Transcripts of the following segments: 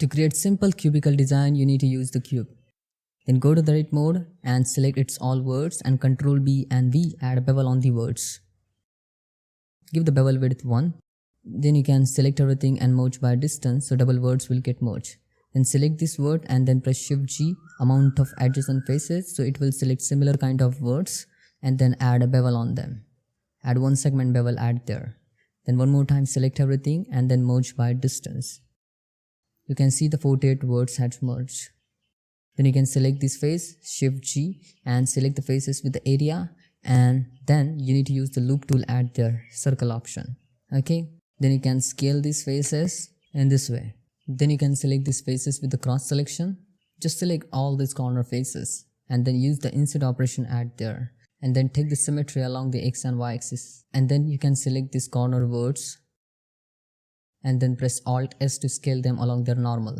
To create simple cubicle design, you need to use the cube. Then go to the edit mode and select its all words and Ctrl B and V add a bevel on the words. Give the bevel width 1. Then you can select everything and merge by distance so double words will get merged. Then select this word and then press Shift G, amount of adjacent faces, so it will select similar kind of words and then add a bevel on them. Add one segment bevel, add there. Then one more time select everything and then merge by distance. You can see the 48 words had merged. Then you can select this face, Shift G and select the faces with the area, and then you need to use the loop tool at their circle option. Okay, then you can scale these faces in this way. Then you can select these faces with the cross selection. Just select all these corner faces and then use the insert operation at there, and then take the symmetry along the X and Y axis, and then you can select these corner words and then press Alt S to scale them along their normal.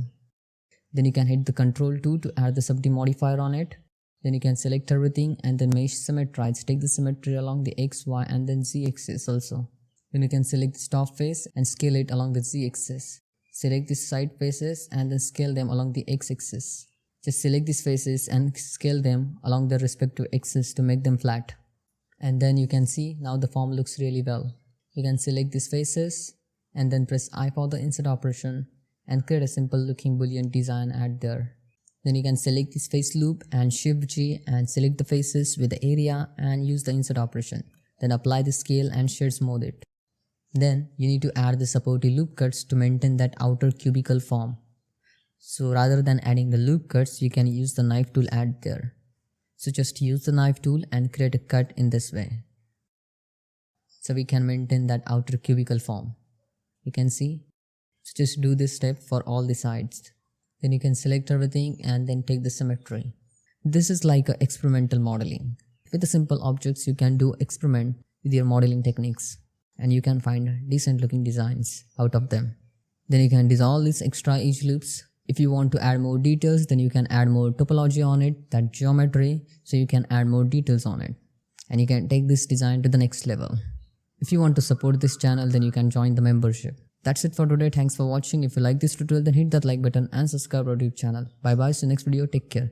Then you can hit the Ctrl 2 to add the subdivision modifier on it. Then you can select everything and then mesh symmetrize. Take the symmetry along the X, Y and then Z axis also. Then you can select the top face and scale it along the Z axis. Select the side faces and then scale them along the X axis. Just select these faces and scale them along their respective axes to make them flat. And then you can see now the form looks really well. You can select these faces and then press I for the insert operation and create a simple looking boolean design at there. Then you can select this face loop and Shift G and select the faces with the area and use the insert operation. Then apply the scale and shade smooth it. Then you need to add the supportive loop cuts to maintain that outer cubicle form. So rather than adding the loop cuts, you can use the knife tool at there. So just use the knife tool and create a cut in this way. So we can maintain that outer cubicle form. You can see. So just do this step for all the sides. Then you can select everything and then take the symmetry. This is like a experimental modeling. With the simple objects, you can do experiment with your modeling techniques and you can find decent looking designs out of them. Then you can dissolve these extra edge loops. If you want to add more details, then you can add more topology on it, that geometry, so you can add more details on it. And you can take this design to the next level. If you want to support this channel, then you can join the membership. That's it for today. Thanks for watching. If you like this tutorial, then hit that like button and subscribe to our YouTube channel. Bye bye. See you next video. Take care.